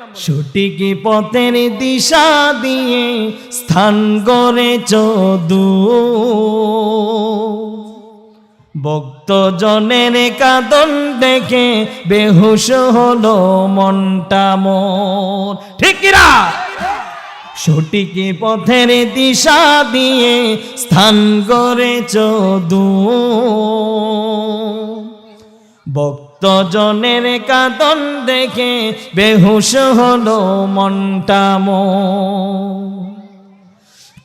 সঠিক পথের দিশা দিয়ে স্থান গড়েছ ভক্তজনের কাঁদন দেখে বেহুশ হলো মনটা মোর। ঠিক কিনা? সঠিক পথের দিশা দিয়ে স্থান গড়েছ ভক্তজনের কাঁদন দেখে বেহুশ হলো মনটা মোর।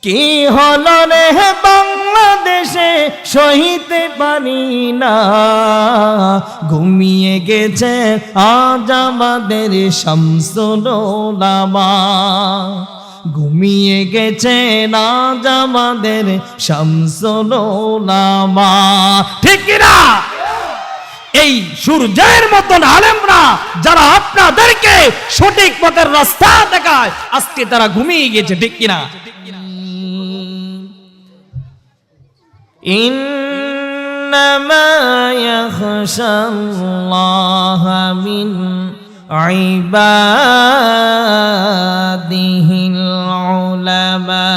কি হলো রে বাংলাদেশে সহিতে পারি না, ঘুমিয়ে গেছে আজ আমাদের শামসুল উলামা, ঘুমিয়ে গেছে আজ আমাদের শামসুল উলামা। ঠিক কিনা? এই সূর্যের মতন আলেমরা যারা আপনাদেরকে সঠিক পথের রাস্তা দেখায়, আজকে তারা ঘুমিয়ে গেছে। ঠিক কিনা? ইন্নামা ইয়াখশাল্লাহ মিন ইবাদিহিল উলামা।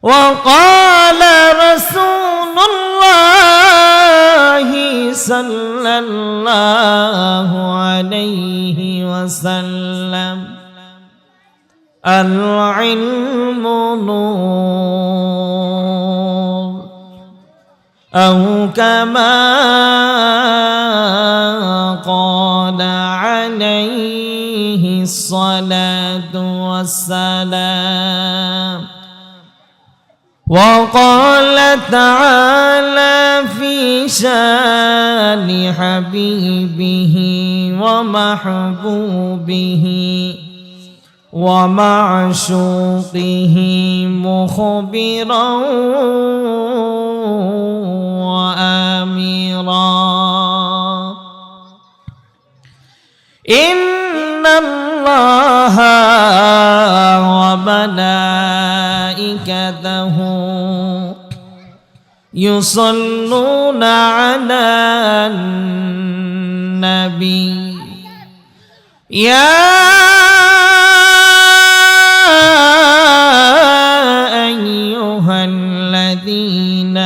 ওয়া ক্বালা রাসূলুল্লাহি সাল্লাল্লাহু আলাইহি ওয়াসাল্লাম আল-ইলমু নূর আও কামা ক্বালা আলাইহিস সালাতু ওয়াসসালাম। وقال تعالى في شان حبيبه ومحبوبه ومعشوقه مخبرا وآمرا إن الله وملائكته يصلون على النبي يا أيها الذين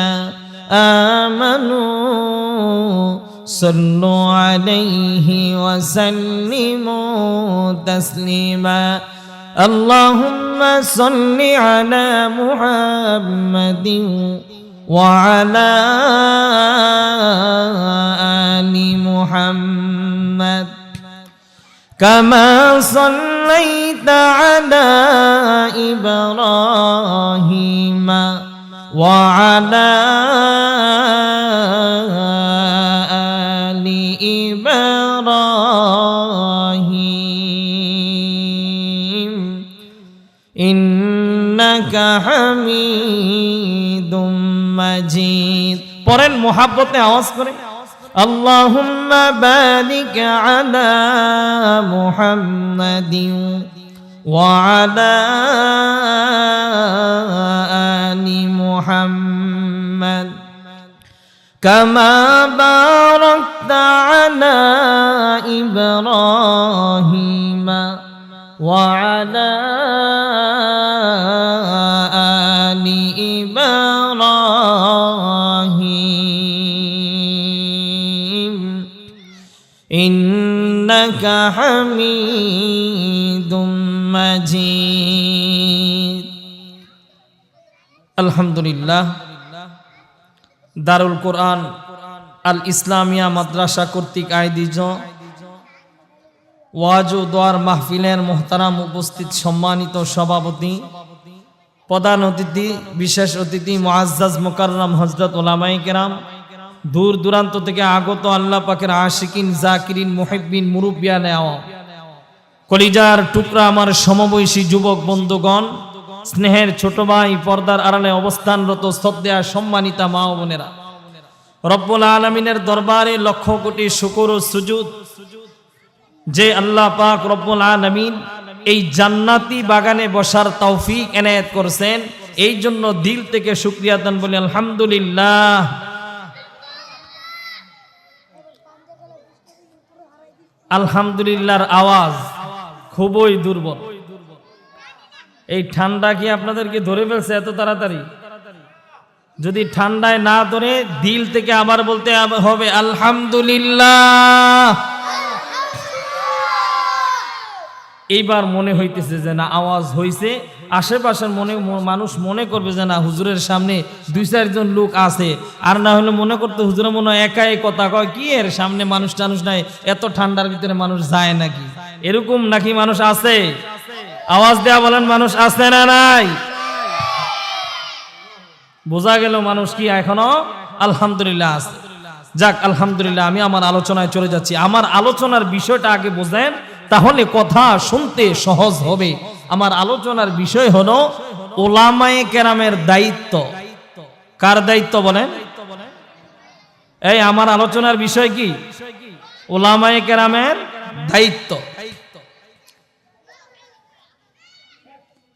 آمنوا صلوا عليه وسلموا تسليما اللهم صل على محمد وعلى آل محمد كما صليت على إبراهيم وعلى آل إبراهيم إنك حميد مجيد. পড়েন মোহাব্বতে আওয়াজ করে, اللهم بارك على محمد وعلى آل محمد كما باركت على إبراهيم وعلى آل إبراهيم إنك حميد مجيد. الحمد لله. দারুল কোরআন আল ইসলামিয়া মাদ্রাসা কর্তৃক আয়োজিত ওয়াজ ও দোয়ার মাহফিলের মোহতারাম উপস্থিত সম্মানিত সভাপতি, প্রধান অতিথি, বিশেষ অতিথি মুআজ্জাজ মুকাররম হযরত উলামায়ে কেরাম, দূর দূরান্ত থেকে আগত আল্লাহ পাকের আশিকিন, জাকিরিন, মুহিব্বিন, মুরব্বিয়ান, কলিজার টুকরা আমার সমবয়সী যুবক বন্ধুগণ, স্নেহের ছোট ভাই, পর্দার আড়ালে অবস্থানরত শ্রদ্ধেয় সম্মানিতা মা ও বোনেরা, রব্বুল আলামিনের দরবারে লক্ষ কোটি শুকর ও সুজুদ যে আল্লাহ পাক রব্বুল আলামিন এই জান্নাতি বাগানে বসার তৌফিক এনায়েত করেছেন, এই জন্য দিল থেকে শুকরিয়া দান বলি আলহামদুলিল্লাহ। আলহামদুলিল্লাহর আওয়াজ খুবই দুর্বল। এই ঠান্ডা কি আপনাদেরকে ধরে ফেলছে এত তাড়াতাড়ি? যদি ঠান্ডায় না ধরে দিল থেকে আবার বলতে হবে আলহামদুলিল্লাহ। এইবার মনে হইতেছে যে না আওয়াজ হইছে, আশেপাশের মানুষ মনে করবে যে না হুজুরের সামনে 2-4 জন লোক আছে, আর না হলে মনে করতে হুজুরের মনে হয় একাই কথা কয়, কি এর সামনে মানুষ টানুষ নাই, এত ঠান্ডার ভিতরে মানুষ যায় নাকি, এরকম নাকি মানুষ আছে? আওয়াজ দেয়া বলেন, মানুষ আছে না নাই? বোঝা গেল মানুষ কি এখনো আলহামদুলিল্লাহ আছে। যাক আলহামদুলিল্লাহ, আমি আমার আলোচনায় চলে যাচ্ছি। আমার আলোচনার বিষয়টা আগে বোঝেন, তাহলে কথা শুনতে সহজ হবে। আমার আলোচনার বিষয় হলো উলামায়ে কেরামের দায়িত্ব। কার দায়িত্ব বলেন? এই আমার আলোচনার বিষয় কি? উলামায়ে কেরামের দায়িত্ব।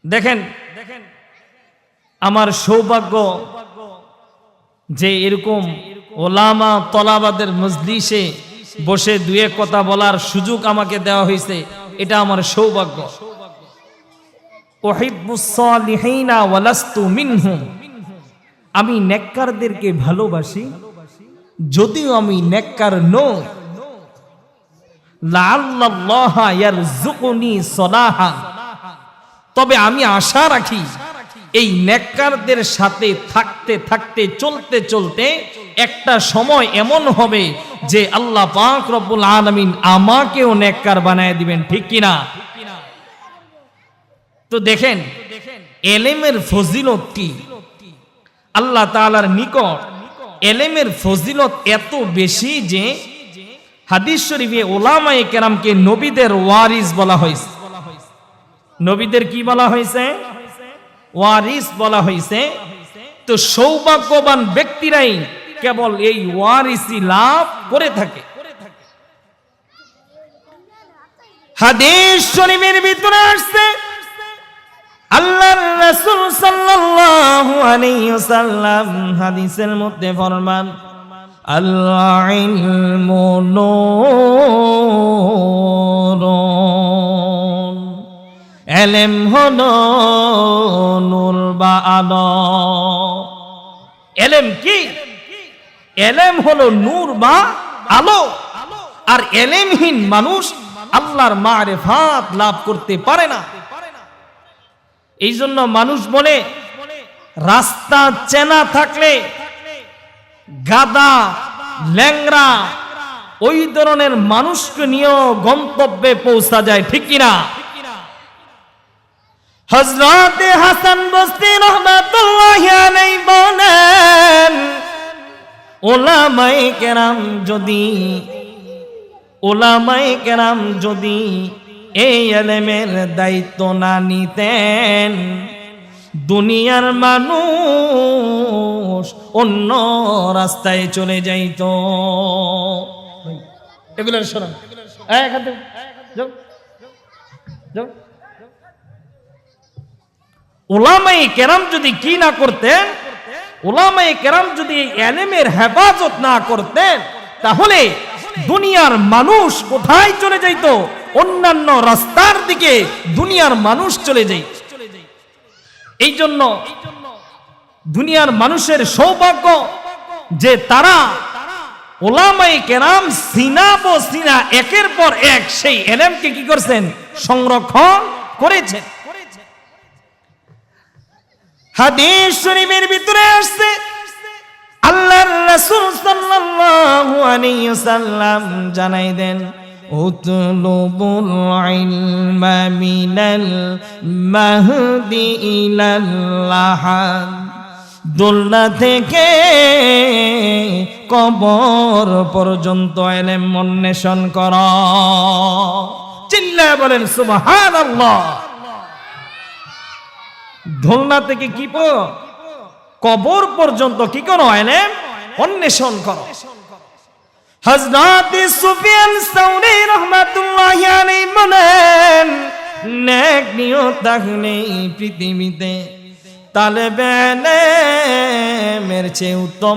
দেখেন আমার সৌভাগ্য যে এরকম ওলামা তলাবাদের মজলিসে বসে 2 কথা বলার সুযোগ আমাকে দেওয়া হয়েছে, এটা আমার সৌভাগ্য। উহিব্বুস সালিহিনা ওয়ালাস্তু মিনহুম, আমি নেককারদেরকে ভালোবাসি যদিও আমি নেককার নই। লাআল্লাল্লাহা ইয়ারযুকুনি সালাহান, তবে আমি আশা রাখি এই নেককারদের সাথে থাকতে থাকতে চলতে চলতে একটা সময় এমন হবে যে আল্লাহ পাক রব্বুল আলামিন আমাকেও নেককার বানায় দিবেন, ঠিক কিনা? তো দেখেন এলেমের ফজিলত কি? আল্লাহ তাআলার নিকট এলেমের ফজিলত এত বেশি যে হাদিস শরীফে উলামায়ে কেরামকে নবীদের ওয়ারিস বলা হয়েছে। নবীদের কি বলা হয়েছে? ওয়ারিস বলা হয়েছে। তো সৌভাগ্যবান ব্যক্তিরাই কেবল এই ওয়ারিসি লাভ করে থাকে। হাদিস শরীফের ভিতরে আসছে আল্লাহর রাসূল সাল্লাল্লাহু আলাইহি ওয়াসাল্লাম হাদিসের মধ্যে ফরমান, আল ইলমু নূরুন, এলেম হলো নূর বা আলো। এলেম কি? এলেম হলো নূর বা আলো। আর এলেমহীন মানুষ আল্লাহর মারিফাত লাভ করতে পারে না। এই জন্য মানুষ বলে রাস্তা চেনা থাকলে গাদা ল্যাংরা ওই ধরনের মানুষকে নিয়েও গন্তব্যে পৌঁছা যায়, ঠিক কিনা? হযরত হাসান বসরি রাহমাতুল্লাহি আলাইহি বলেন, উলামায়ে কেরাম যদি এই ইলমের দায়িত্ব না নিতেন, দুনিয়ার মানুষ অন্য রাস্তায় চলে যাইত। এগুলো শোনান, উলামায়ে কেরাম যদি কি না করতেন, উলামায়ে কেরাম যদি ইলমের হেফাজত না করতেন, তাহলে দুনিয়ার মানুষ কোথায় চলে যাইত? অন্যান্য রাস্তার দিকে দুনিয়ার মানুষ চলে যায়। এই জন্য দুনিয়ার মানুষের সৌভাগ্য যে তারা উলামায়ে কেরাম সিনা একের পর এক সেই ইলমকে কি করছেন? সংরক্ষণ করেছেন। হাদিস শরীফের ভিতরে আসছে আল্লাহর রাসূল সাল্লাল্লাহু আলাইহি ওয়াসাল্লাম জানাই দেন, উতলুবুল ইলমা মিনাল মাহদি ইলাল লাহাদ, দোলনা থেকে কবর পর্যন্ত ইলম অন্বেষণ কর। চিল্লায়ে বলেন সুবহানাল্লাহ। দোলনা থেকে কি কবর পর্যন্ত কি করো? ইলম অন্বেষণ করো। হযরত সুফিয়ান সাউরি রাহমাতুল্লাহি আলাইহি বলেন, নেক নিয়ত থাকলে পৃথিবীতে তালেবে ইলমের চেয়ে উত্তম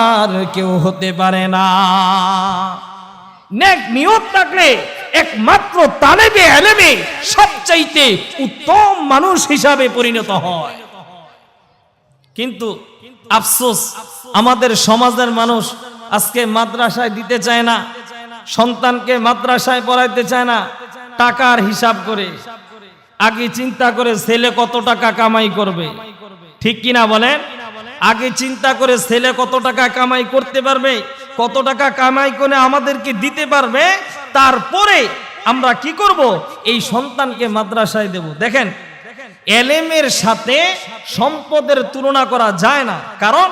আর কেউ হতে পারে না। নেক নিয়ত থাকলে একমাত্র তালেবে ইলমে সবচাইতে উত্তম মানুষ হিসাবে পরিণত হয়। কিন্তু আফসোস, আমাদের সমাজের মানুষ আজকে মাদ্রাসায় দিতে চায় না, সন্তানকে মাদ্রাসায় পড়াইতে চায় না। টাকার হিসাব করে, আগে চিন্তা করে ছেলে কত টাকা কামাই করবে, ঠিক কিনা বলেন? আগে চিন্তা করে ছেলে কত টাকা কামাই করতে পারবে, কত টাকা কামাই করে আমাদেরকে দিতে পারবে, তারপরে আমরা কি করব, এই সন্তানকে মাদ্রাসায় দেব। দেখেন, এলেমের সাথে সম্পদের তুলনা করা যায় না, কারণ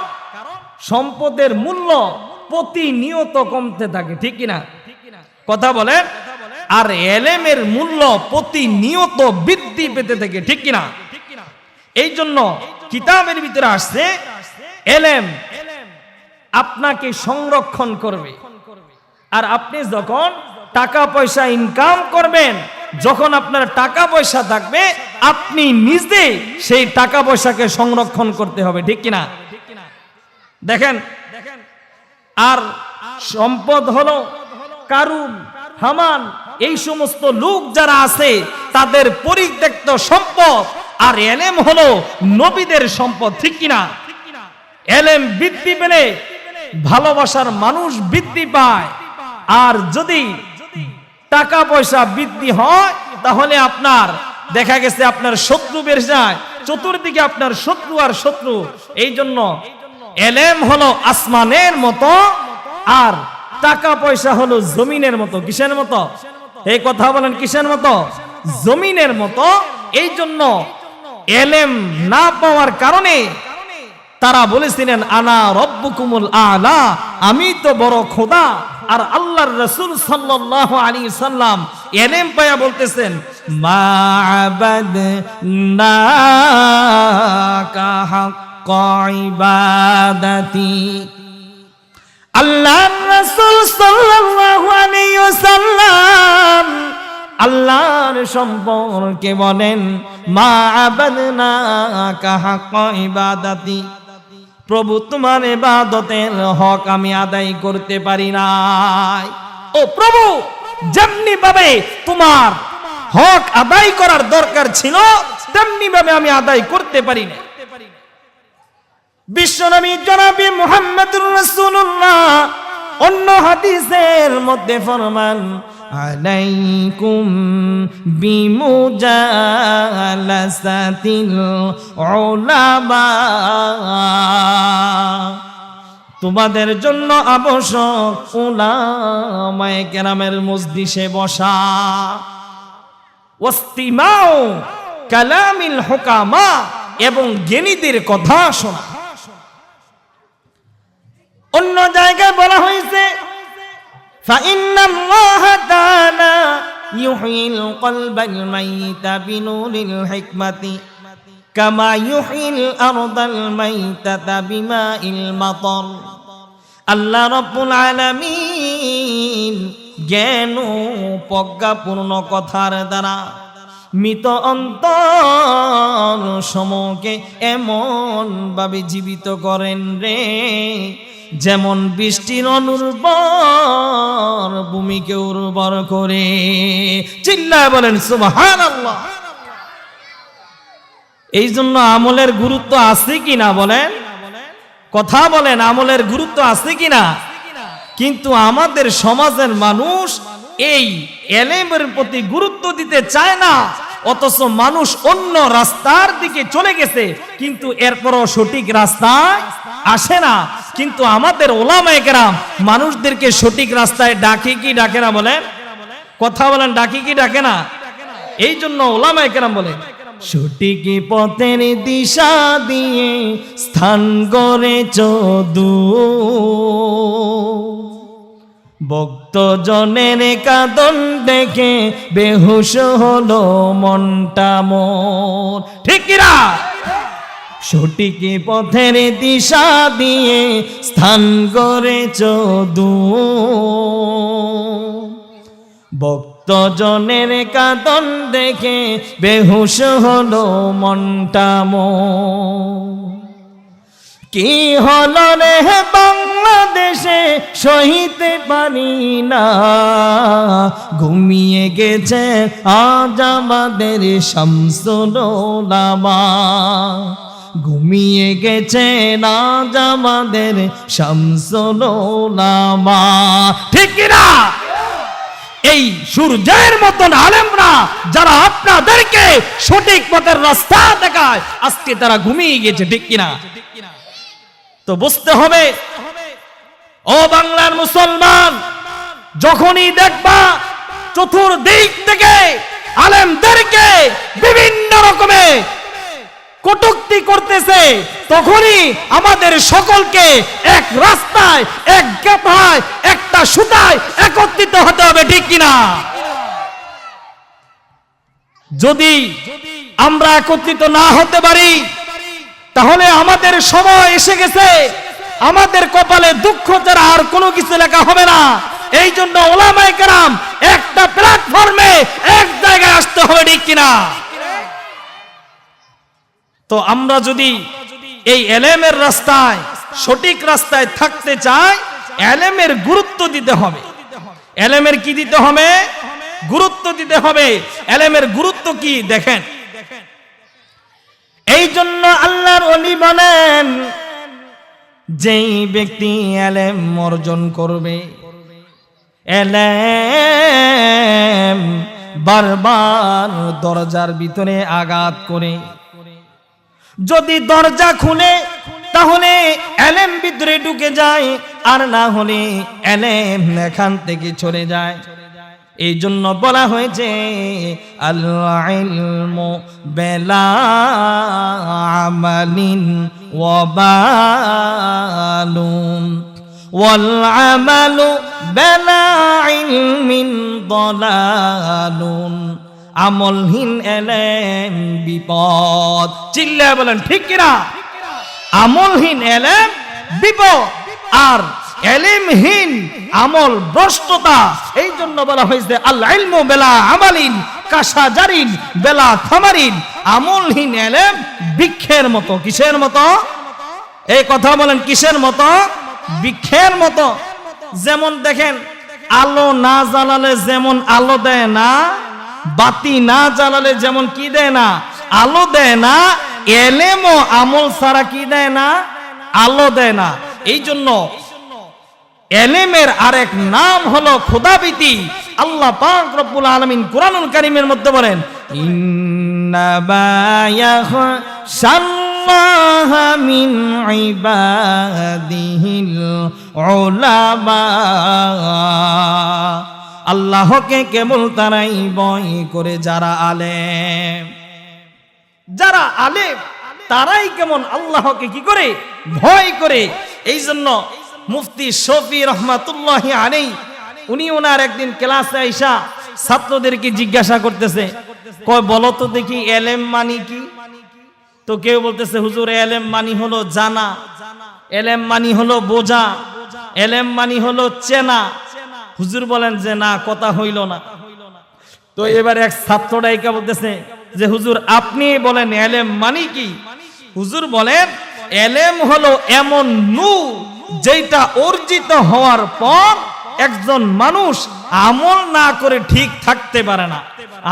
সম্পদের মূল্য প্রতিনিয়ত কমতে থাকে, ঠিক কিনা কথা বলেন? আর এলেমের মূল্য প্রতিনিয়ত বৃদ্ধি পেতে থাকে, ঠিক কিনা? এই জন্য কিতাবের ভিতরে আসছে এলেম আপনাকে সংরক্ষণ করবে। আর আপনি যখন টাকা পয়সা ইনকাম করবেন, যখন আপনার টাকা পয়সা থাকবে, আপনি নিজে সেই টাকা পয়সাকে সংরক্ষণ করতে হবে, ঠিক কিনা? দেখেন, আর সম্পদ হলো কারুন, হামান, এই সমস্ত লোক যারা আছে তাদের পরিত্যক্ত সম্পদ। আর এলেম হলো নবীদের সম্পদ, ঠিক কিনা? এলেম বৃদ্ধি পেলে ভালোবাসার মানুষ বৃদ্ধি পায়। আর যদি টাকা পয়সা বৃদ্ধি হয়, তাহলে আপনার দেখা গেছে আপনার শত্রু বেড়ে যায়, চতুর্দিকে আপনার শত্রু আর শত্রু। এই জন্য এলেম হলো আসমানের মতো, আর টাকা পয়সা হলো জমিনের মতো। কিসের মতো? এই কথা বলেন, কিসের মতো? জমিনের মতো। এই জন্য এলেম না পাওয়ার কারণে তারা বলেছিলেন আনা রব্বুকুমুল আলা, আমি তো বড় খোদা। আর আল্লাহর রাসূল সাল্লাল্লাহু আলাইহি সাল্লাম এলেম পায়া বলতেছেন মা'আবাদনাকা হাক্কা ইবাদাতি। আল্লাহর রাসূল সাল্লাল্লাহু আলাইহি ওয়াসাল্লাম আল্লাহর সম্পর্কে বলেন মা'আবাদনাকা হাক্কা ইবাদাতি, প্রভু তোমার ইবাদতের হক আমি আদায় করতে পারি নাই। ও প্রভু, যেমনি ভাবে তোমার হক আদায় করার দরকার ছিল, তেমনি ভাবে আমি আদায় করতে পারি না। বিশ্বনবী জনাবে মুহাম্মদুর রাসূলুল্লাহ অন্য হাদিসের মধ্যে ফরমান আলাইকুম বিমুজালাসাতিল উলামা, তোমাদের জন্য আবশ্যক উলামায়ে কেরামের মজলিসে বসা, ওয়াস্তিমাউ কালামিল হুকামা, এবং জ্ঞানীদের কথা শোনা। অন্য জায়গায় বলা হয়েছে ফাইন্নাল্লাহা তাআলা ইউহিল কলবাল মাইতা বিনুরিল হিকমাতি কামা ইউহিল আরদাল মাইতাতা বিমাইল মাতর। আল্লাহ রাব্বুল আলামিন জ্ঞান ও প্রজ্ঞাপূর্ণ কথার দ্বারা মৃত অন্তর সমূহকে এমন ভাবে জীবিত করেন রে, যেমন বৃষ্টির অনুর্বর ভূমিকে উর্বর করে। চিল্লায় বলেন সুবহানাল্লাহ। এই জন্য আমলের গুরুত্ব আছে কিনা বলেন, কথা বলেন, আমলের গুরুত্ব আছে কিনা? কিন্তু আমাদের সমাজের মানুষ এই এলেমের প্রতি গুরুত্ব দিতে চায় না, অথচ মানুষ অন্য রাস্তার দিকে চলে গেছে, কিন্তু এরপরও সঠিক রাস্তায় আসে না। কিন্তু আমাদের ওলামায়ে কেরাম মানুষদেরকে সঠিক রাস্তায় ডাকে কি ডাকে না বলেন, কথা বলেন, ডাকে কি ডাকে না? এই জন্য ওলামায়ে কেরাম বলেন সঠিক পথের দিশা দিয়ে স্থান গড়েছ দূর, ভক্তজনের কাঁদন দেখে বেহুশ হলো মনটা মোর। ঠিক কিনা? সঠিক পথের দিশা দিয়ে স্থান গড়েছ দূর, ভক্তজনের কাঁদন দেখে বেহুশ হলো মনটা মোর। কি হলো রে বাংলা বাংলাদেশে সহিতে পারি না, ঘুমিয়ে গেছে আজ আমাদের শামসুল উলামা, ঘুমিয়ে গেছে আজ আমাদের শামসুল উলামা। ঠিক কিনা? এই সূর্যের মতন আলেমরা যারা আপনাদেরকে সঠিক পথের রাস্তা দেখায়, আজকে তারা ঘুমিয়ে গেছে। ঠিক কিনা? তো বুঝতে হবে ও বাংলার মুসলমান, যখনই দেখবা চতুর্দিক থেকে আলেমদেরকে বিভিন্ন রকমে কটূক্তি করতেছে, তখনই আমাদের সকলকে এক রাস্তায়, এক গাথায়, একটা সুতায় একত্রিত হতে হবে। ঠিক কিনা? যদি আমরা একত্রিত না হতে পারি, তাহলে আমাদের সময় এসে গেছে, আমাদের কপালে দুঃখ ছাড়া আর কোনো কিছু লেখা হবে না। এই জন্য ওলামায়ে কেরাম একটা প্ল্যাটফর্মে এক জায়গায় আসতে হবে। ঠিক কিনা? তো আমরা যদি এই এলেমের রাস্তায়, সঠিক রাস্তায় থাকতে চাই, এলেমের গুরুত্ব দিতে হবে। এলেমের কি দিতে হবে? গুরুত্ব দিতে হবে। এলেমের গুরুত্ব কি দেখেন। এই জন্য আল্লাহর ওলি বলেন, যেই ব্যক্তি এলেম অর্জন করবে, এলেম বারবার দরজার ভিতরে আঘাত করে, যদি দরজা খুলে তাহলে এলেম ভিতরে ঢুকে যায়, আর না হলে এলেম এখান থেকে চলে যায়। এই জন্য বলা হয়েছে আল ইলমু বিলা আমালিন ওয়া বালুন ওয়াল আমালু বিলা ইলমিন দালালুন। আমলহীন এলেম বিপদ। চিল্লায় বলেন ঠিক কিনা? আমলহীন এলেম বিপদ, আর এলেমহীন আমল ভ্রষ্টতা। এই জন্য বলা হয়েছে আল ইলমু বিলা আমালিন কাশাজারিন বিলা থামারিন। আমলহীন এলেম বৃক্ষের মতো। কিসের মতো? এই কথা বলেন, কিসের মতো? বৃক্ষের মতো। যেমন দেখেন, আলো না জ্বালালে যেমন আলো দেয় না, বাতি না জ্বালালে যেমন কি দেয় না, আলো দেয় না, এলেমও আমল ছাড়া কি দেয় না, আলো দেয় না। এই জন্য এলেমের আরেক নাম হলো খোদাভীতি। আল্লাহ পাক রব্বুল আলামিন কুরআনুল কারীমের মধ্যে বলেন, ইন্নামা ইয়াখশাল্লাহা মিন ইবাদিহিল উলামা। আল্লাহকে কেবল তারাই ভয় করে যারা আলেম। যারা আলেম তারাই কেমন আল্লাহকে কি করে? ভয় করে। এই জন্য মুফতি শফি রহমাতুল্লাহি আলাইহি উনি ওনার একদিন ক্লাসে আইসা ছাত্রদেরকে জিজ্ঞাসা করতেছে, কয় বলো তো দেখি এলেম মানি কি? তো কেউ বলতেছে, হুজুর এলেম মানি হলো জানা, এলেম মানি হলো বোঝা, এলেম মানি হলো চেনা। হুজুর বলেন যে না, কথা হইল না। তো এবার এক ছাত্র ডাইকা বলতেছে যে হুজুর আপনি বলেন এলেম মানি কি? হুজুর বলেন এলেম হলো এমন নূর যেটা অর্জিত হওয়ার পর একজন মানুষ আমল না করে ঠিক থাকতে পারে না।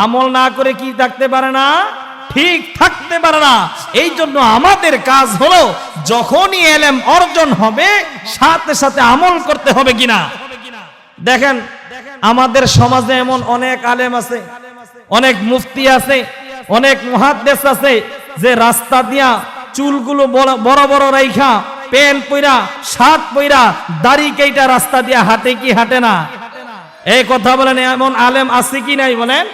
আমল না করে কি থাকতে পারে না? ঠিক থাকতে পারে না। এই জন্য আমাদের কাজ হলো যখনই এলেম অর্জন হবে সাথে সাথে আমল করতে হবে। কিনা দেখেন, আমাদের সমাজে এমন অনেক আলেম আছে, অনেক মুফতি আছে, অনেক মুহাদ্দিস আছে যে রাস্তা দিয়া চুলগুলো বড় বড় রাইখা, পেন পইরা, শার্ট পইরা, দাড়ি কেইটা রাস্তা দিয়া হাঁটে কি হাঁটে না? এই কথা বলেন, এমন আলেম আছে কি নাই বলেন?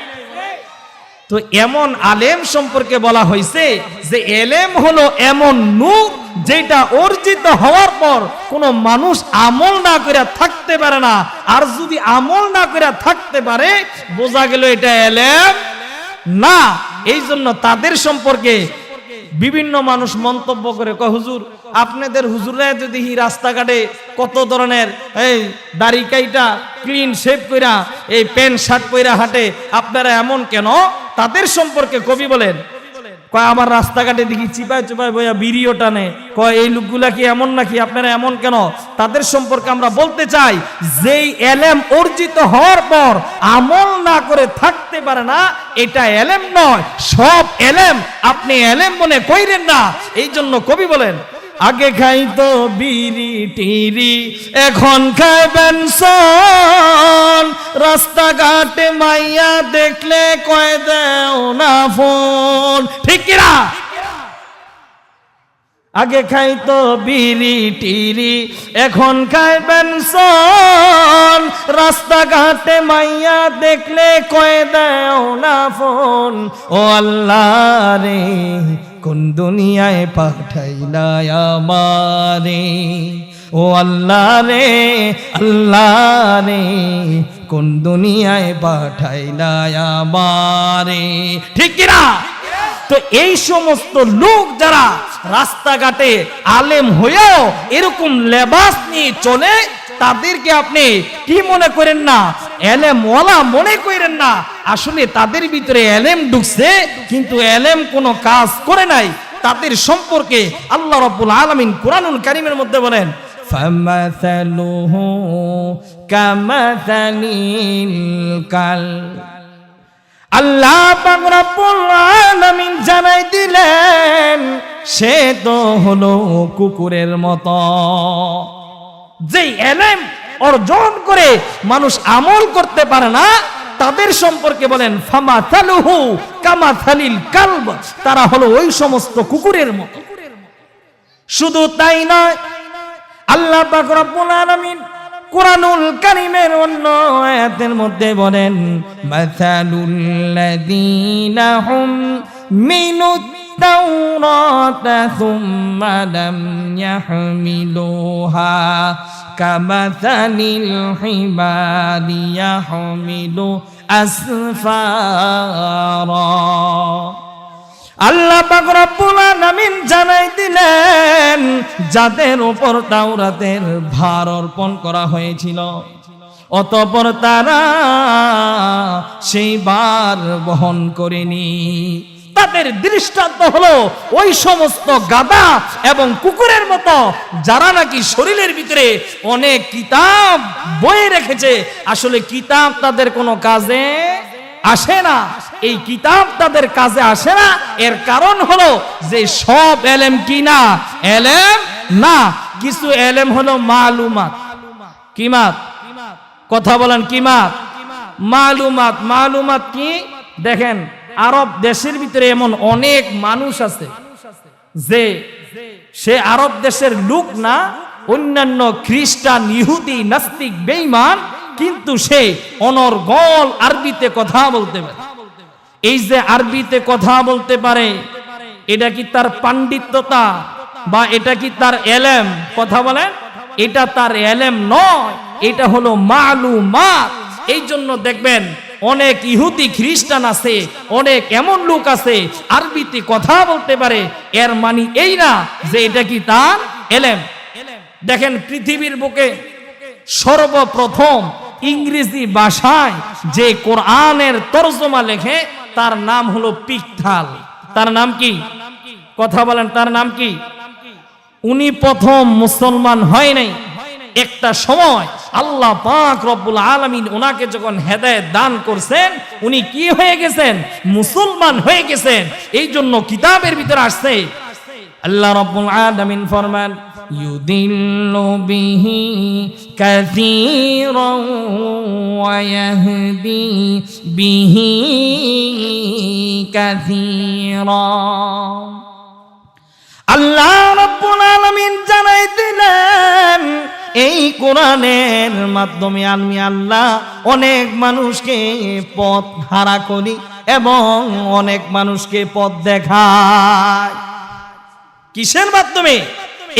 তো এমন আলেম সম্পর্কে বলা হয়েছে যে এলেম হলো এমন নূর যেটা অর্জিত হওয়ার পর কোন মানুষ আমল না করে থাকতে পারে না। আর যদি আমল না করে থাকতে পারে, বোঝা গেল এটা এলেম না। এই জন্য তাদের সম্পর্কে বিভিন্ন মানুষ মন্তব্য করে, কয় হুজুর আপনাদের হুজুরা যদি রাস্তাঘাটে কত ধরনের এই দাড়ি কাইটা ক্লিন শেভ কইরা এই প্যান্ট শার্ট পইরা হাঁটে, আপনারা এমন কেন? তাদের সম্পর্কে কবি বলেন, কয় আবার রাস্তাঘাটে দেখি চিপায় চিপায় বইয়া বিড়িও টানে, কয় এই লোকগুলা কি এমন নাকি, আপনারা এমন কেন? তাদের সম্পর্কে আমরা বলতে চাই, যেই এলেম অর্জিত হওয়ার পর আমল না করে থাকতে পারে না, এটা এলেম নয়। সব এলেম আপনি এলেম মনে কইরেন না। এই জন্য কবি বলেন, আগে খাইতো বিড়ি টিরি এখন খায় বেনসন, রাস্তাঘাটে মাইয়া দেখলে কয় দেও না ফোন। ঠিক কিনা? আগে খাইতো বিড়ি টিরি এখন খায় বেনসন, রাস্তাঘাটে মাইয়া দেখলে কয় দেও না ফোন। ও আল্লাহ রে কোন দুনিয়ায় পাঠাইলা আমারে, ও আল্লাহ রে কোন দুনিয়ায় পাঠাইলা আমারে। ঠিক কিনা? তো এই সমস্ত লোক যারা রাস্তাঘাটে আলেম হয়েও এরকম লেবাস নিয়ে চলে, তাদেরকে আপনি কি মনে করেন না? এলেম ওয়ালা মনে করেন না। আসলে তাদের ভিতরে এলেম ঢুকছে, কিন্তু এলেম কোনো কাজ করে নাই। তাদের সম্পর্কে আল্লাহ রাব্বুল আলামিন কুরআনুল কারীমের মধ্যে বলেন, ফামাসালুহু কামাসালিল কাল। আল্লাহ পাক রব্বুল আলামিন জানাই দিলেন, সে তো হলো কুকুরের মতো। যে এলেম অর্জন করে মানুষ আমল করতে পারে না, তাদের সম্পর্কে বলেন ফামাসালুহু কামাসালিল কালব, তারা হলো ওই সমস্ত কুকুরের মতো। শুধু তাই নয়, আল্লাহ পাক রব্বুল আলামিন কুরআনুল কারীমের অন্য আয়াতের মধ্যে বলেন, মাসালুল লাযীনা হুম মিনুত তাওরাতা সুম্মা লাম ইয়াহমিলুহা কামাসালিল হিমারি ইয়াহমিলু আসফারা। আল্লাহ পাক রব্বুল আলামিন জানাই দিলেন, যাদের উপর তাওরাতের ভার অর্পণ করা হয়েছিল, অতঃপর তারা সেই ভার বহন করেনি। তাদের দৃষ্টান্ত হলো ওই সমস্ত গাধা এবং কুকুরের মতো, যারা নাকি শরীরের ভিতরে অনেক কিতাব বয়ে রেখেছে, আসলে কিতাব তাদের কোনো কাজে আসে না। এই কিতাব তাদের কাজে আসে না, এর কারণ হলো যে সব এলেম কি না? এলেম না। কিছু এলেম হলো মালুমাত। কিমাত? কথা বলেন কিমাত? মালুমাত। মালুমাত কি? দেখেন, আরব দেশের ভিতরে এমন অনেক মানুষ আছে যে সে আরব দেশের লোক না, অন্যান্য খ্রিস্টান, ইহুদি, নাস্তিক, বেঈমান, কিন্তু সে অনর্গল আরবিতে কথা বলতে পারে। এই যে আরবিতে কথা বলতে পারে, এটা কি তার পাণ্ডিত্যতা বা এটা কি তার এলেম? কথা বলেন, এটা তার এলেম নয়, এটা হলো মালুমাত। এই জন্য দেখবেন অনেক ইহুদি খ্রিস্টান আছে, অনেক এমন লোক আছে আরবিতে কথা বলতে পারে, এর মানে এই না যে এটা কি তার এলেম। দেখেন, পৃথিবীর বুকে সর্বপ্রথম ইংরেজি ভাষায় যে কোরআনের তরজমা লেখে, তার নাম হলো পিকথাল। তার নাম কি? কথা বলেন, তার নাম কি? উনি প্রথম মুসলমান হয় নাই। একটা সময় আল্লাহ পাক রব্বুল আলামিন ওনাকে যখন হেদায়েত দান করছেন, উনি কি হয়ে গেছেন? মুসলমান হয়ে গেছেন। এই জন্য কিতাবের ভিতরে আসছে, আল্লাহ রব্বুল আলামিন ফরমান, ইউদিল্লু বিহি কাসীরান ওয়া ইয়াহদি বিহি কাসীরা। আল্লাহ রাব্বুল আলামিন জানাই দিলেন, এই কোরআনের মাধ্যমে আমি আল্লাহ অনেক মানুষকে পথ হারা করি এবং অনেক মানুষকে পথ দেখাই। কিসের মাধ্যমে?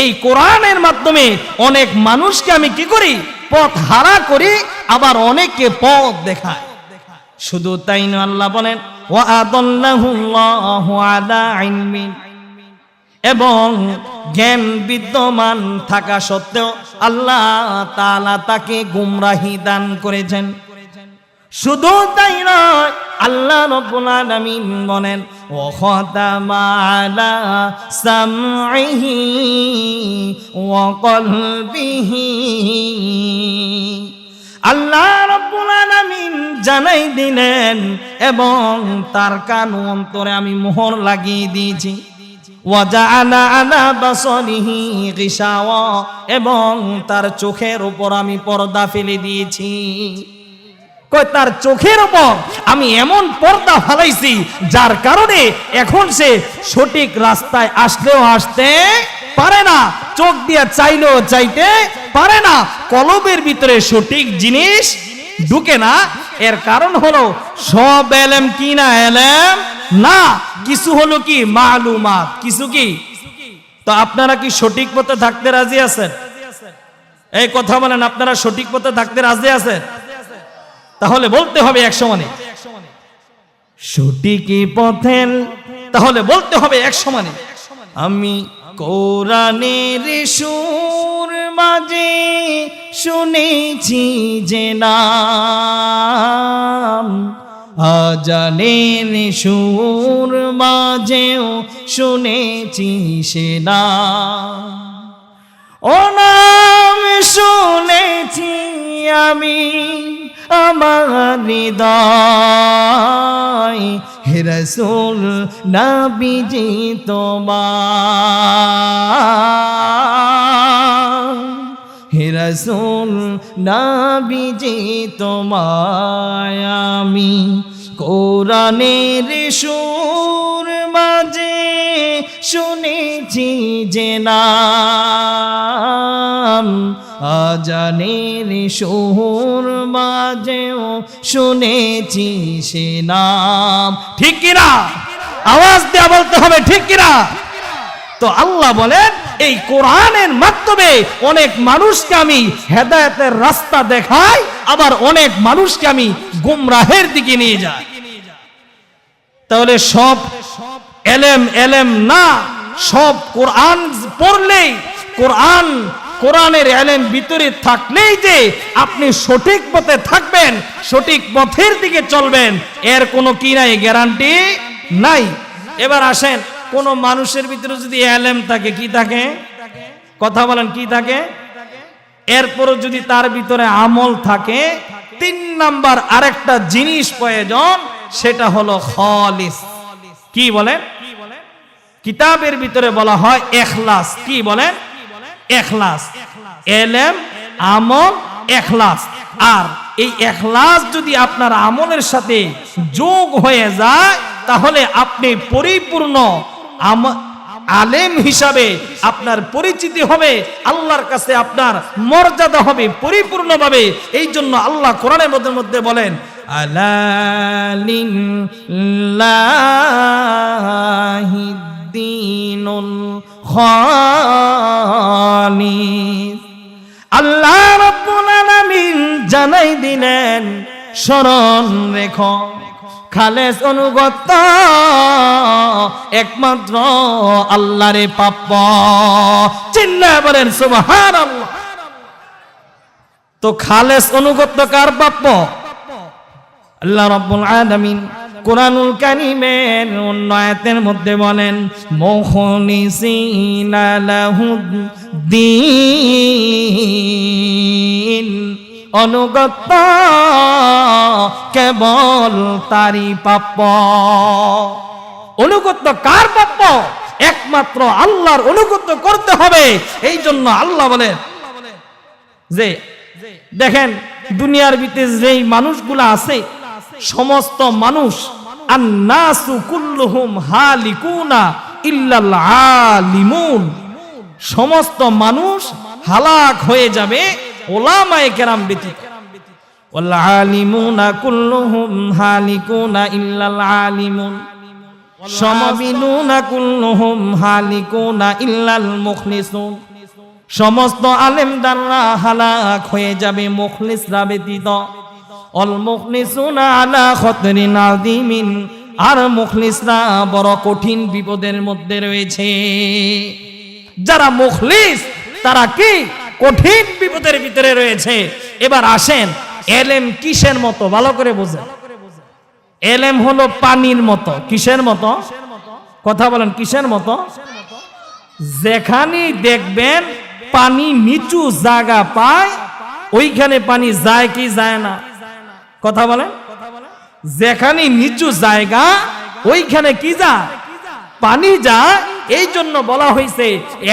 এই কোরআনের মাধ্যমে অনেক মানুষকে আমি কি করি? পথ হারা করি, আবার অনেককে পথ দেখাই। শুধু তাই নয়, আল্লাহ বলেন, ওয়া আদাল্লাহুল্লাহু আলা ইলমিন, এবং জ্ঞান বিদ্যমান থাকা সত্ত্বেও আল্লাহ তাআলা তাকে গুমরাহি দান করেছেন। শুধু তাই নয়, আল্লাহ রাব্বুল আলামিন বলেন ওয়া খাতামা আলা সামঈহি ওয়া কলবিহি। আল্লাহ রাব্বুল আলামিন জানাই দিলেন এবং তার কান অন্তরে আমি মোহর লাগিয়ে দিয়েছি। ওয়া জাআলা আলা বাসারিহি গিশাওয়া, এবং তার চোখের উপর আমি পর্দা ফেলে দিয়েছি। কয় তার চোখের উপর আমি এমন পর্দা ফেলাইছি যার কারণে এখন সে সঠিক রাস্তায় আসলেও আসতে পারে না, চোখ দিয়ে চাইলেও চাইতে পারে না, কলবের ভিতরে সঠিক জিনিস ঢুকে না। এর কারণ হলো সব এলেম কি না, এলেম না, কিছু হলো কি মালুমাত, কিছু কি। তো আপনারা কি সঠিক পথে থাকতে রাজি আছেন? এই কথা বলেন, আপনারা সঠিক পথে থাকতে রাজি আছেন? তাহলে বলতে হবে এক সমানে সঠিক পথে, তাহলে বলতে হবে এক সমানে আমি কোরআনের সুর মাঝে শুনেছি যে নাম, আজানের সুর মাঝেও শুনেছি সে নাম। ও নাম শুনেছি আমি আমার হৃদয়, হে রাসূল নবীজি তোমার, হে রাসূল নবীজি তোমায় আমি কোরআনের সুর মাঝে শুনেছি যে নাম, আজানের সুর মাঝেও শুনেছি সে নাম। ঠিক কিনা? আওয়াজ দিয়ে বলতে হবে ঠিক কিনা? তো আল্লাহ বলেন এই কোরআনের মাধ্যমে অনেক মানুষকে আমি হেদায়েতের রাস্তা দেখাই, আবার অনেক মানুষকে আমি গুমরাহের দিকে নিয়ে যাই। তাহলে সব এলেম না, সব কোরআন পড়লেই, কোরআনের এলেম ভিতরে থাকলেই যে আপনি সঠিক পথে থাকবেন, সঠিক পথের দিকে চলবেন, এর কোনো কি নাই, গ্যারান্টি নাই। এবার আসেন, কোন মানুষের ভিতরে যদি এলেম থাকে, কি থাকে, কথা বলেন, কি থাকে, এরপরও যদি তার ভিতরে আমল থাকে, 3 নাম্বার আরেকটা জিনিস প্রয়োজন, সেটা হলো খালিস। কি বলেন? কিতাবের ভিতরে বলা হয় ইখলাস। কি বলেন? ইখলাস। এলেম, আমল, ইখলাস। আর এই ইখলাস যদি আপনার আমলের সাথে যোগ হয়ে যায়, তাহলে আপনি পরিপূর্ণ আলেম হিসাবে আপনার পরিচিতি হবে, আল্লাহর কাছে আপনার মর্যাদা হবে পরিপূর্ণভাবে। এই জন্য আল্লাহ কোরআনের মধ্যে বলেন আলা লিল্লাহিদ দীনুল খালিস। আল্লাহ রাব্বুল আলামিন জানাই দিলেন, স্মরণ রেখো, খালেস অনুগত একমাত্র আল্লাহরে প্রাপ্য। চিল্লায়ে বলেন সুবহানাল্লাহ। তো খালেস অনুগত কার প্রাপ্য? আল্লাহ রাব্বুল আলামিন কুরআনুল কারীমের অন্য আয়াতের মধ্যে বলেন মুখলিসিনা লাহুদ্দীন, অনুগত কেবল তারই প্রাপ্য। অনুগত কার প্রাপ্য? একমাত্র আল্লাহর অনুগত করতে হবে। এই জন্য আল্লাহ বলেন যে দেখেন দুনিয়ার ভিতরে যেই মানুষগুলো আছে, সমস্ত মানুষ আন্নাসু কুল্লুহুম হালিকুনা ইল্লাল আলিমুন, সমস্ত মানুষ হালাক হয়ে যাবে উলামায়ে কেরাম ব্যতীত। ওয়াল আলিমুনা কুল্লুহুম হালিকুনা ইল্লাল আলিমুন, সমাবিনুনা কুল্লুহুম হালিকুনা ইল্লাল মুখলিসুন, সমস্ত আলেমদাররা হালাক হয়ে যাবে মুখলিসরা ব্যতীত। অল মুখলিসুনা আলা খতরিন আযীমিন, আর মুখলিসরা বড় কঠিন বিপদের মধ্যে রয়েছে। যারা মুখলিস তারা কি কঠিন বিপদের ভিতরে রয়েছে। এবার আসেন এলেম কিসের মতো, ভালো করে বোঝেন। এলেম হলো পানির মতো। কিসের মতো? কথা বলেন, কিসের মতো? যেখানেই দেখবেন পানি নিচু জায়গা পায়, ওইখানে পানি যায় কি যায় না? কথা বলেন, যেখানে নিচু জায়গা ওইখানে কি যায়? পানি যায়। এই জন্য বলা হয়েছে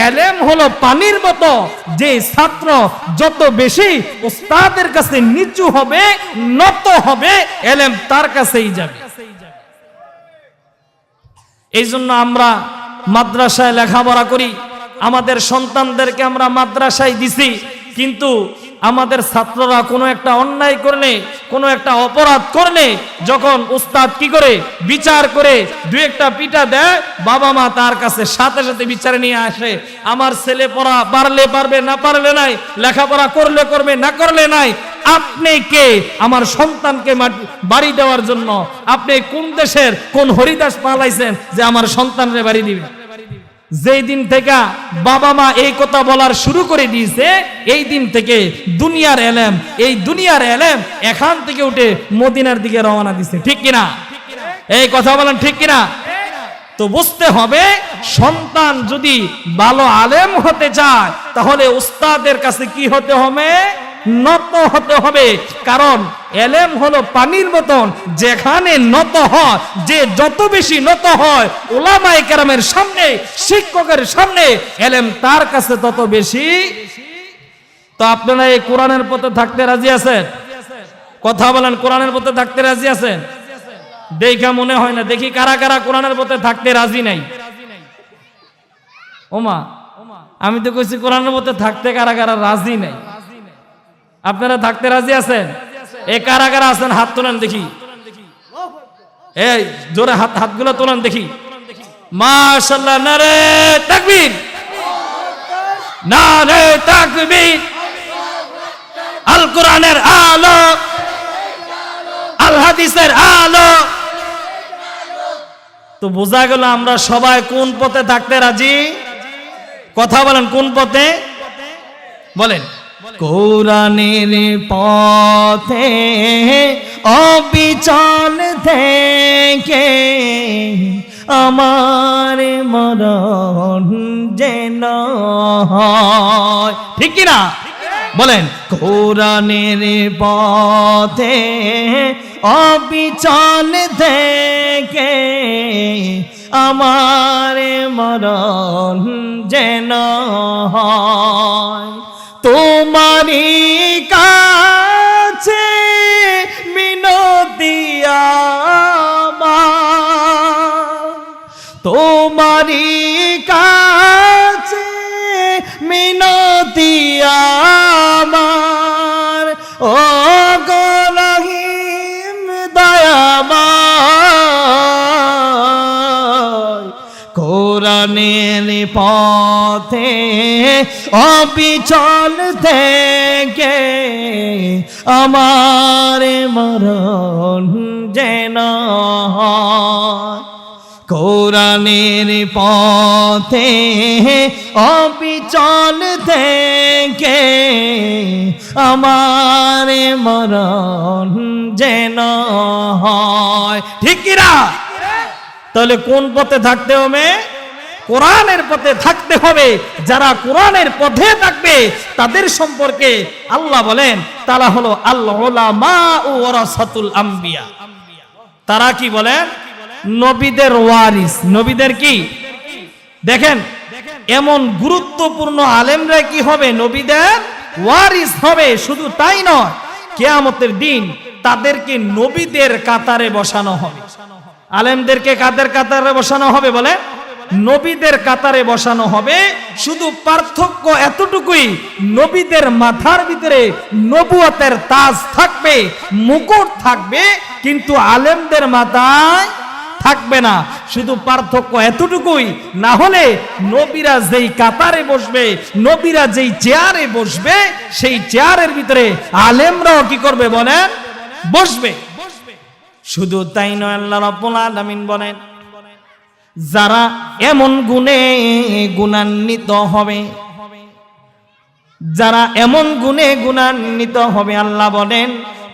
এলেম হলো পানির মতো, যে ছাত্র যত বেশি উস্তাদের কাছে নিচু হবে, নত হবে, এলেম তার কাছেই যাবে। এই জন্য আমরা মাদ্রাসায় লেখাপড়া করি, আমাদের সন্তানদেরকে আমরা মাদ্রাসায় দিছি, কিন্তু আমাদের ছাত্ররা কোনো একটা অন্যায় করলে, কোনো একটা অপরাধ করলে, যখন উস্তাদ কি করে বিচার করে দুই একটা পিটা দেয়, বাবা মা তার কাছে সাথে সাথে বিচারে নিয়ে আসে। আমার ছেলে পড়া পারলে পারবে, না পারলে নাই, লেখাপড়া করলে করবে, না করলে নাই। আপনি কে আমার সন্তানকে বাড়ি দেওয়ার জন্য? আপনি কোন দেশের কোন হরিদাস পালাইছেন যে আমার সন্তানরে বাড়ি দিবে? যেই দিন থেকে বাবা মা এই কথা বলার শুরু করে দিয়েছে, এই দিন থেকে দুনিয়ার এলেম, এই দুনিয়ার এলেম এখান থেকে উঠে মদিনার দিকে রওনা দিছে। ঠিক কিনা? এই কথা বলেন, ঠিক কিনা? তো বুঝতে হবে, সন্তান যদি ভালো আলেম হতে চায় তাহলে উস্তাদের কাছে কি হতে হবে? নত হতে হবে। কারণ এলেম হলো পানির মতন, যেখানে নত হয়, যে যত বেশি নত হয় উলামায়ে কেরামের সামনে, শিক্ষকের সামনে, এলেম তার কাছে তত বেশি। তো আপনারা এই কোরআনের পথে থাকতে রাজি আছেন? কথা বলেন, কোরআনের পথে থাকতে রাজি আছেন? দেখা মনে হয় না। দেখি কারা কারা কোরআনের পথে থাকতে রাজি নাই। ওমা, আমি তো কইছি কোরআনের পথে থাকতে কারা কারা রাজি নাই। আপনারা থাকতে রাজি আছেন? এ কারা কারা আছেন হাত তোলেন দেখি। এই জোরে হাতগুলো তোলেন দেখি। মাশাআল্লাহ, নারে তাকবীর, নারে তাকবীর। আল কোরআনের আলো, আল হাদিসের আলো। তো বোঝা গেল আমরা সবাই কোন পথে থাকতে রাজি? কথা বলেন, কোন পথে? বলেন। কোরআনের পথে অবিচল থেকে আমার মরণ যেন হয়। ঠিক কিনা? বলেন, কোরআনের পথে অবিচল থেকে আমার মরণ যেন হয়। তোমারি কাছে মিনতি আমার, তোমারি কাছে মিনতি আমার, ও গো রহিম দয়াময়। কোরআনের পথে অবিচল থেকে আমার মরণ যেন হয়। কোরআনের পথে অবিচল থেকে আমার মরণ যেন হয়। ঠিক কিনা? তাহলে কোন পথে থাকতে হবে? কোরআনের পথে থাকতে হবে। যারা কোরআনের পথে থাকবে তাদের সম্পর্কে আল্লাহ বলেন তারা হলো আল উলামা ওয়ারাসাতুল আম্বিয়া। তারা কি বলেন? নবীদের ওয়ারিস। নবীদের কি? দেখেন, এমন গুরুত্বপূর্ণ আলেমরা কি হবে? নবীদের ওয়ারিস হবে। শুধু তাই নয়, কিয়ামতের দিন তাদেরকে নবীদের কাতারে বসানো হবে। আলেমদেরকে কাদের কাতারে বসানো হবে? বলে নবীদের কাতারে বসানো হবে। শুধু পার্থক্য এতটুকুই, নবীদের মাথার ভিতরে নবুয়তের তাজ থাকবে, মুকুট থাকবে, কিন্তু আলেমদের মাথায় থাকবে না। শুধু পার্থক্য এতটুকুই। না হলে নবীরা যেই কাতারে বসবে, নবীরা যেই চেয়ারে বসবে, সেই চেয়ারের ভিতরে আলেমরাও কি করবে বলেন? বসবে। শুধু তাই নয়, আল্লাহ রাব্বুল আলামিন বলেন যারা এমন গুণে গুণান্বিত হবে, যারা এমন গুণে গুণান্বিত হবে, আল্লাহ বলেন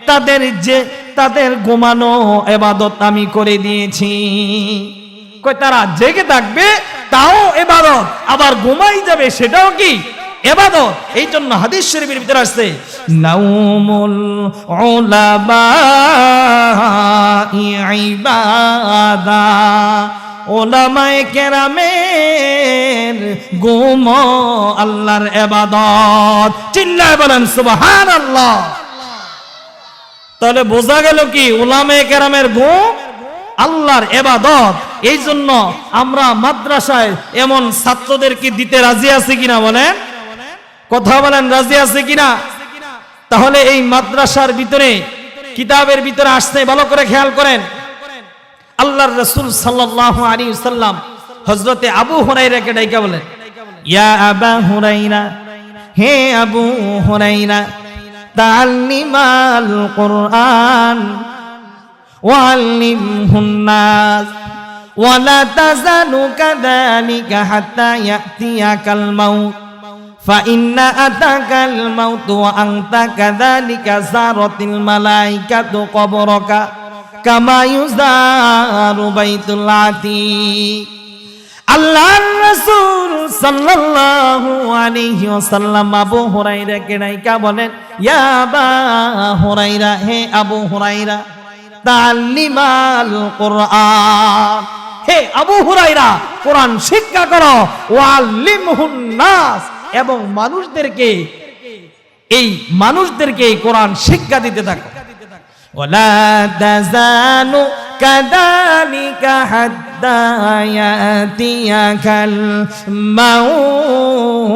তাদের যে ফেরেশতাদের ঘুমানো ইবাদত আমি করে দিয়েছি। কই তারা জেগে থাকবে তাও ইবাদত, আবার ঘুমাই যাবে সেটাও কি ইবাদত। এই জন্য হাদিস শরীফের ভিতরে আসছে নাউমুল উলামা ইবাদা, ওলামায়ে কেরামের ঘুম আল্লাহর ইবাদত। চিল্লায় বলেন সুবহানাল্লাহ। তাহলে বোঝা গেল কি ওলামায়ে কেরামের ঘুম আল্লাহর ইবাদত। এই জন্য আমরা মাদ্রাসায় এমন ছাত্রদেরকে দিতে রাজি আছি কিনা বলেন, কথা বলেন, রাজি আছে কিনা? তাহলে এই মাদ্রাসার ভিতরে কিতাবের ভিতরে আসছে, ভালো করে খেয়াল করেন, আল্লাহর রাসূল সাল্লাল্লাহু আলাইহি ওয়াসাল্লাম হযরতে আবু হুরায়রাকে ডাইকা বলেন, ইয়া আবা হুরায়রা, হে আবু হুরায়রা, তাআল্লিমাল কুরআন ওয়াল্লিমহুন নাস ওয়ালা তাযালু কাযালিকা হাত্তা ইয়াতিয়াকাল মাউত فإن أتاك الموت وأنت كذلك زارت الملائكة قبرك كما يزار بيت العتيق। আল্লাহর রাসূল সাল্লাল্লাহু আলাইহি ওয়াসাল্লাম আবু হুরায়রাকে ডাইকা বলেন, ইয়া আবা হুরায়রা, হে আবু হুরায়রা, তাআল্লিমাল কুরআন, হে আবু হুরায়রা, কোরআন শিক্ষা করো, ওয়াল্লিমহুন নাস, এবং মানুষদেরকে এই কোরআন শিক্ষা দিতে থাকো। ওয়ালা তাযালু কাযালিকা হাত্তা ইয়াতিয়াকাল মাউত।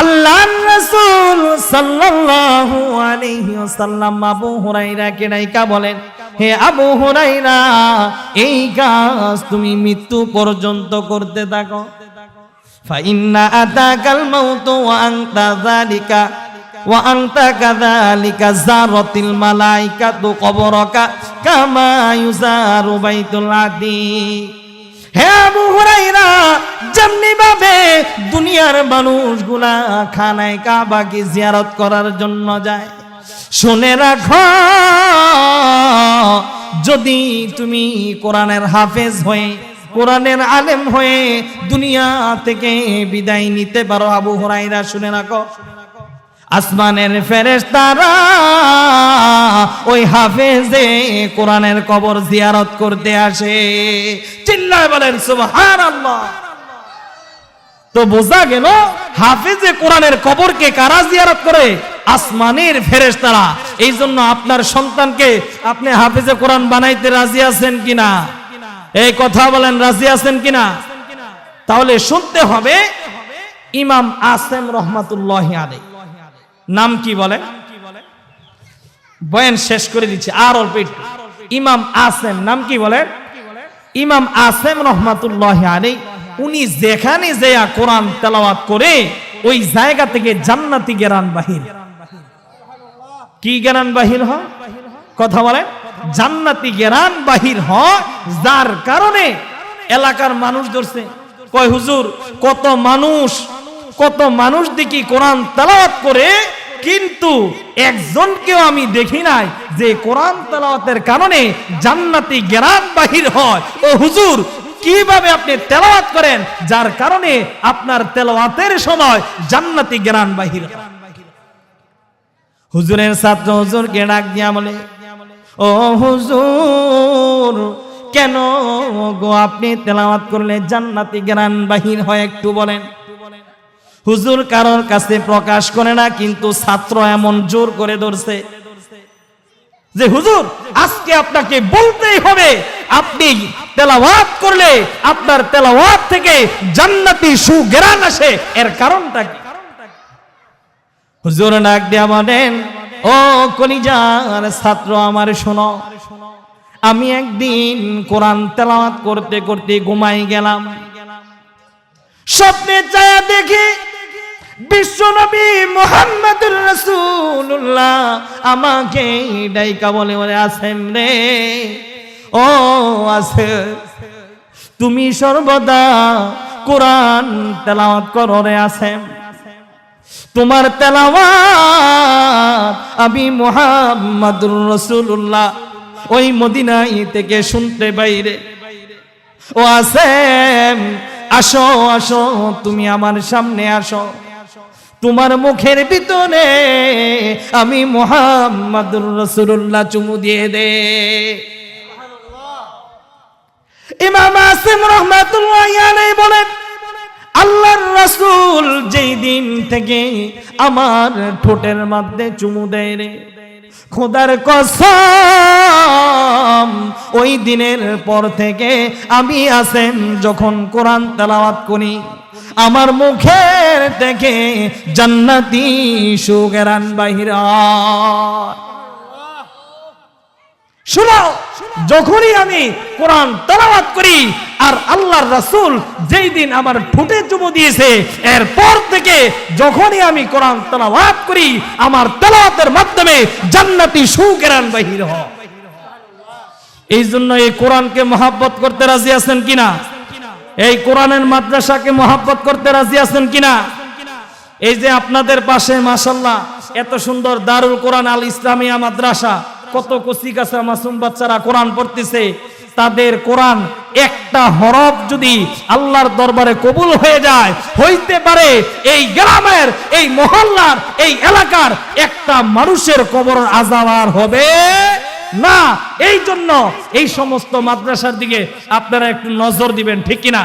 আল্লাহর রাসূল সাল্লাল্লাহু আলাইহি ওয়াসাল্লাম আবু হুরায়রাকে ডাইকা বলেন, হে আবু হুরায়রা, এই কাজ তুমি মৃত্যু পর্যন্ত করতে থাকো। فإن أتاك الموت وأنت كذلك زارت الملائكة قبرك كما يزار بيت العتيق। হে আবু হুরায়রা, যেমনি ভাবে দুনিয়ার মানুষগুলা খানায় কাবাকে জিয়ারত করার জন্য যায়, শুনে রাখো, যদি তুমি কোরআনের হাফেজ হয়ে, কোরআনের আলেম হয়ে দুনিয়া থেকে বিদায় নিতে পারো, আবু হুরায়রা শুনে রাখো, আসমানের ফেরেশতারা ওই হাফেজে কোরআনের কবর জিয়ারত করতে আসে। চিল্লায় বলেন সুবহানাল্লাহ। তো বোঝা গেল হাফেজে কোরআনের কবরকে কারা জিয়ারত করে? আসমানের ফেরেশতারা। এই জন্য আপনার সন্তানকে আপনি হাফেজে কোরআন বানাইতে রাজি আছেন কিনা? এই কথা বলেন, রাজি আছেন কিনা? তাহলে শুনতে হবে ইমাম আসেম রহমাতুল্লাহি আলাইহি। নাম কি বলে? বয়ান শেষ করে দিচ্ছি, আর অল্প একটু। ইমাম আসেম, নাম কি বলে? ইমাম আসেম রহমাতুল্লাহি আলাইহি। উনি যেখানে যেয়া কোরআন তেলাওয়াত করে ওই জায়গা থেকে জান্নাতি গেরান বাহির। কি গেরান বাহির হয়? কথা বলেন, জান্নাতি গেরান বাহির হয়, যার কারণে এলাকার মানুষ ধরছে, কয় হুজুর কত মানুষ দেখি কোরআন তেলাওয়াত করে, কিন্তু একজনকেও আমি দেখি নাই যে কোরআন তেলাওয়াতের কারণে জান্নাতি গেরান বাহির হয়। ও হুজুর, কিভাবে আপনি তেলাওয়াত করেন যার কারণে আপনার তেলাওয়াতের সময় জান্নাতি গেরান বাহির হয়? হুজুরের ছাত্র হুজুরকে ডাক দিয়া বলে, ও হুজুর, কেন গো আপনি তেলাওয়াত করলে জান্নাতি গেরান বাহির হয়, একটু বলেন। হুজুর কারোর কাছে প্রকাশ করে না, কিন্তু ছাত্র এমন জোর করে ধরছে যে হুজুর, আজকে আপনাকে বলতেই হবে, আপনি তেলাওয়াত করলে আপনার তেলাওয়াত থেকে জান্নাতি সুগেরান আসে, এর কারণটা কি? হুজুর ডাক দিয়া বলেন, ও কলিজার ছাত্র আমার, শোনো, আমি একদিন কোরআন তেলাওয়াত করতে করতে ঘুমাই গেলাম। স্বপ্নে চায়া দেখি বিশ্বনবী মুহাম্মদুর রাসূলুল্লাহ আমাকে ডাইকা বলে, ওরে আসেম রে, ও আসেম, তুমি সর্বদা কোরআন তেলাওয়াত করো রে আসেম। তোমার তেলাওয়াত আমি মুহাম্মাদুর রাসূলুল্লাহ ওই মদিনায় থেকে শুনতে বাইরে। ও আসেম, আসো আসো, তুমি আমার সামনে আসো, তোমার মুখের ভিতরে আমি মুহাম্মাদুর রাসূলুল্লাহ চুমু দিয়ে দে। ইমাম আসিম রাহমাতুল্লাহি আলাইহি বলেন, আল্লাহর রাসূল যেই দিন থেকে আমার ঠোঁটের মধ্যে চুমু দেয় রে, খোদার কসম ওই দিনের পর থেকে আমি আসেন যখন কোরআন তেলাওয়াত করি আমার মুখের থেকে জান্নাতি সুগরান বাহির হয়। শুনো, যখনই আমি কোরআন তেলাওয়াত করি আর আল্লাহর রাসূল যেই দিন আমার ঠোঁটে চুমু দিয়েছে এরপর থেকে যখনই আমি কোরআন তেলাওয়াত করি আমার তেলাওয়াতের মাধ্যমে জান্নাতি সুগরান বাহির হয়। এই জন্য এই কোরআনকে মহব্বত করতে রাজি আছেন কিনা? এই কোরআনের মাদ্রাসাকে মহব্বত করতে রাজি আছেন কিনা? এই যে আপনাদের পাশে মাশাআল্লাহ এত সুন্দর দারুল কোরআন আল ইসলামিয়া মাদ্রাসা, কত কচি কাঁচা মাসুম বাচ্চারা কোরআন পড়তেছে, তাদের কোরআন একটা হরফ যদি আল্লাহর দরবারে কবুল হয়ে যায়, হইতে পারে এই গ্রামের, এই মহল্লার, এই এলাকার একটা মানুষের কবর আযাব আর হবে না। এই জন্য এই সমস্ত মাদ্রাসার দিকে আপনারা একটু নজর দিবেন, ঠিক কিনা?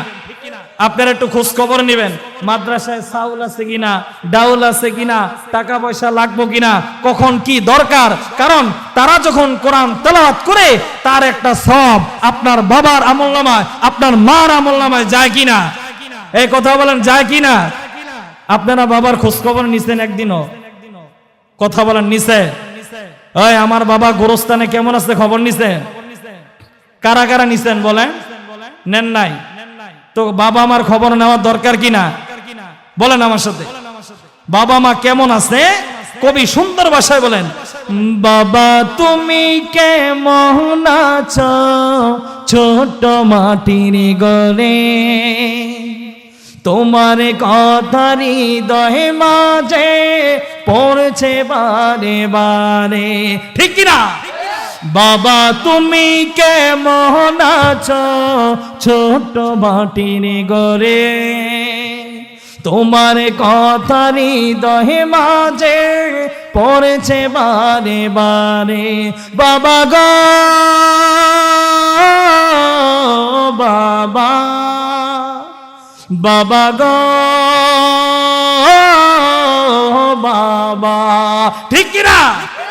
আপনারা একটু খোঁজ খবর নেবেন, মাদ্রাসায় চাউল আছে কিনা, ডাউল আছে কিনা, টাকা পয়সা লাগবো কিনা, কখন কি দরকার। কারণ তারা যখন কোরআন তেলাওয়াত করে তার একটা সওয়াব আপনার বাবার আমলনামায়, আপনার মার আমলনামায় যায় কিনা? এই কথা বলেন, যায় কিনা? আপনারা বাবার খোঁজ খবর নিছেন একদিনও? কথা বলেন, নিছে? ওই আমার বাবা গোরস্থানে কেমন আছে খবর নিছেন? কারা কারা নিছেন বলেন? নেন নাই? তো বাবা মার খবর নেওয়ার দরকার কিনা বলেন আমার সাথে? বাবা মা কেমন আছে কবি সুন্দর ভাষায় বলেন, বাবা তুমি কেমন আছো ছোট মাটির ঘরে, তোমার কথা হৃদয়ে মাঝে পড়ছে বারে বারে, ঠিক কিনা? বাবা তুমি কেমন আছো ছোট মাটির ঘরে, তোমার কথা হৃদয়ে মাঝে পড়ছে বারে বারে। বাবা গো বাবা, বাবা গো বাবা, ঠিক কিনা?